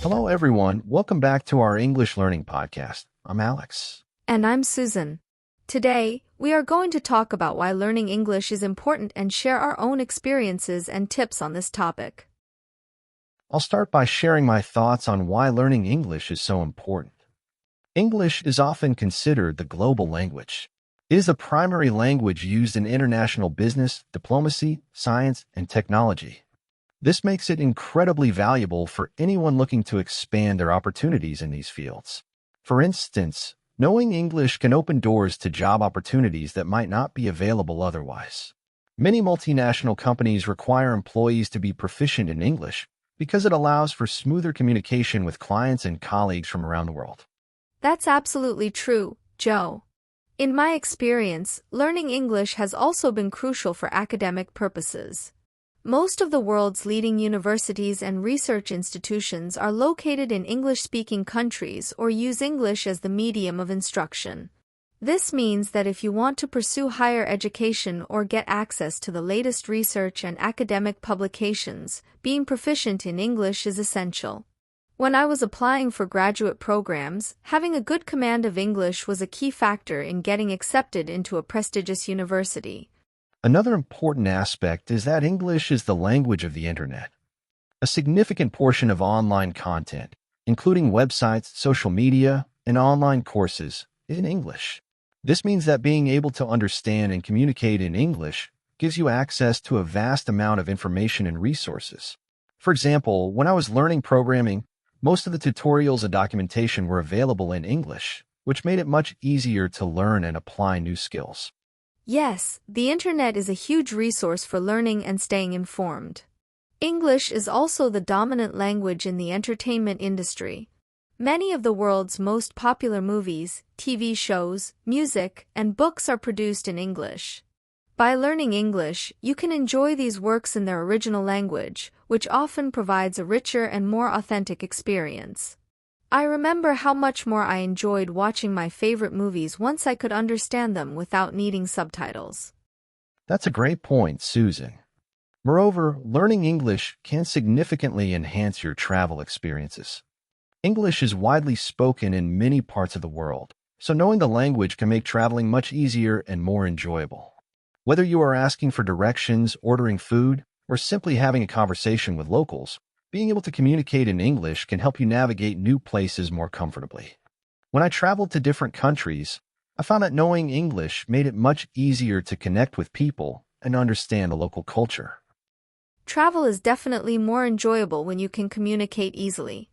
Hello, everyone. Welcome back to our English Learning Podcast. I'm Alex. And I'm Susan. Today, we are going to talk about why learning English is important and share our own experiences and tips on this topic. I'll start by sharing my thoughts on why learning English is so important. English is often considered the global language. It is the primary language used in international business, diplomacy, science, and technology. This makes it incredibly valuable for anyone looking to expand their opportunities in these fields. For instance, knowing English can open doors to job opportunities that might not be available otherwise. Many multinational companies require employees to be proficient in English because it allows for smoother communication with clients and colleagues from around the world. That's absolutely true, Joe. In my experience, learning English has also been crucial for academic purposes. Most of the world's leading universities and research institutions are located in English-speaking countries or use English as the medium of instruction. This means that if you want to pursue higher education or get access to the latest research and academic publications, being proficient in English is essential. When I was applying for graduate programs, having a good command of English was a key factor in getting accepted into a prestigious university. Another important aspect is that English is the language of the internet. A significant portion of online content, including websites, social media, and online courses, is in English. This means that being able to understand and communicate in English gives you access to a vast amount of information and resources. For example, when I was learning programming, most of the tutorials and documentation were available in English, which made it much easier to learn and apply new skills. Yes, the internet is a huge resource for learning and staying informed. English is also the dominant language in the entertainment industry. Many of the world's most popular movies, TV shows, music, and books are produced in English. By learning English, you can enjoy these works in their original language, which often provides a richer and more authentic experience. I remember how much more I enjoyed watching my favorite movies once I could understand them without needing subtitles. That's a great point, Susan. Moreover, learning English can significantly enhance your travel experiences. English is widely spoken in many parts of the world, so knowing the language can make traveling much easier and more enjoyable. Whether you are asking for directions, ordering food, or simply having a conversation with locals, being able to communicate in English can help you navigate new places more comfortably. When I traveled to different countries, I found that knowing English made it much easier to connect with people and understand the local culture. Travel is definitely more enjoyable when you can communicate easily.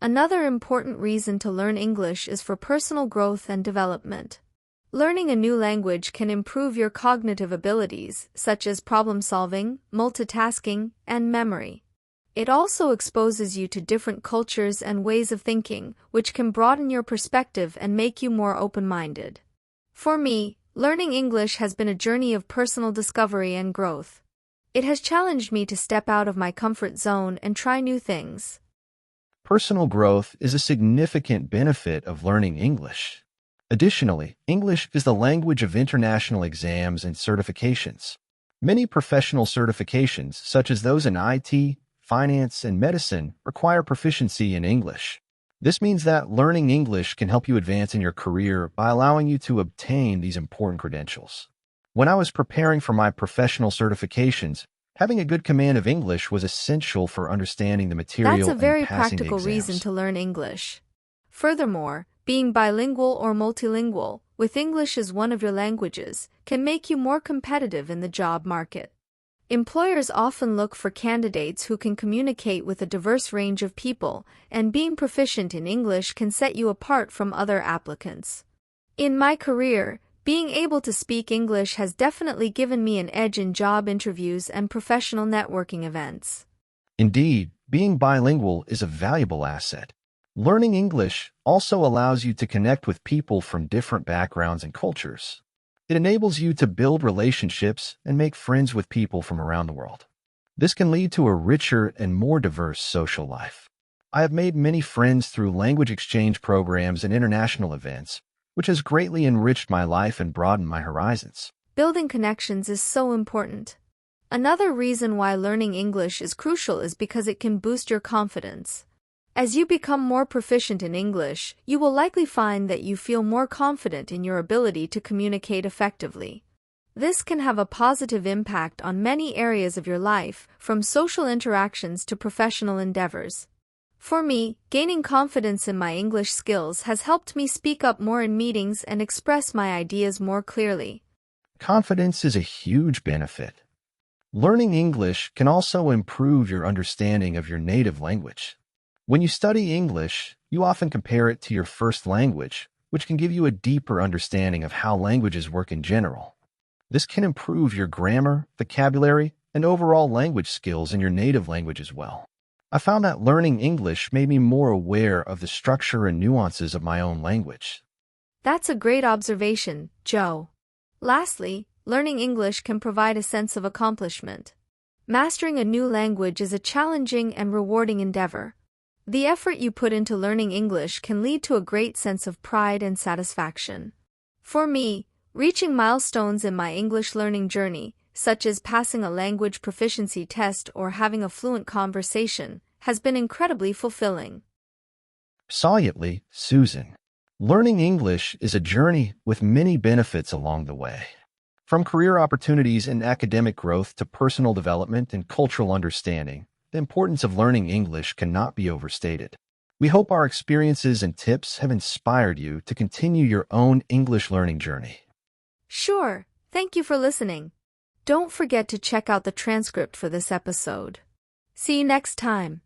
Another important reason to learn English is for personal growth and development. Learning a new language can improve your cognitive abilities, such as problem-solving, multitasking, and memory. It also exposes you to different cultures and ways of thinking, which can broaden your perspective and make you more open-minded. For me, learning English has been a journey of personal discovery and growth. It has challenged me to step out of my comfort zone and try new things. Personal growth is a significant benefit of learning English. Additionally, English is the language of international exams and certifications. Many professional certifications, such as those in IT, finance, and medicine, require proficiency in English. This means that learning English can help you advance in your career by allowing you to obtain these important credentials. When I was preparing for my professional certifications, having a good command of English was essential for understanding the material That's a very and passing the practical exams. reason to learn English. Furthermore, being bilingual or multilingual, with English as one of your languages, can make you more competitive in the job market. Employers often look for candidates who can communicate with a diverse range of people, and being proficient in English can set you apart from other applicants. In my career, being able to speak English has definitely given me an edge in job interviews and professional networking events. Indeed, being bilingual is a valuable asset. Learning English also allows you to connect with people from different backgrounds and cultures. It enables you to build relationships and make friends with people from around the world. This can lead to a richer and more diverse social life. I have made many friends through language exchange programs and international events, which has greatly enriched my life and broadened my horizons. Building connections is so important. Another reason why learning English is crucial is because it can boost your confidence. As you become more proficient in English, you will likely find that you feel more confident in your ability to communicate effectively. This can have a positive impact on many areas of your life, from social interactions to professional endeavors. For me, gaining confidence in my English skills has helped me speak up more in meetings and express my ideas more clearly. Confidence is a huge benefit. Learning English can also improve your understanding of your native language. When you study English, you often compare it to your first language, which can give you a deeper understanding of how languages work in general. This can improve your grammar, vocabulary, and overall language skills in your native language as well. I found that learning English made me more aware of the structure and nuances of my own language. That's a great observation, Joe. Lastly, learning English can provide a sense of accomplishment. Mastering a new language is a challenging and rewarding endeavor. The effort you put into learning English can lead to a great sense of pride and satisfaction. For me, reaching milestones in my English learning journey, such as passing a language proficiency test or having a fluent conversation, has been incredibly fulfilling. Salutly, Susan. Learning English is a journey with many benefits along the way. From career opportunities and academic growth to personal development and cultural understanding, the importance of learning English cannot be overstated. We hope our experiences and tips have inspired you to continue your own English learning journey. Sure, thank you for listening. Don't forget to check out the transcript for this episode. See you next time.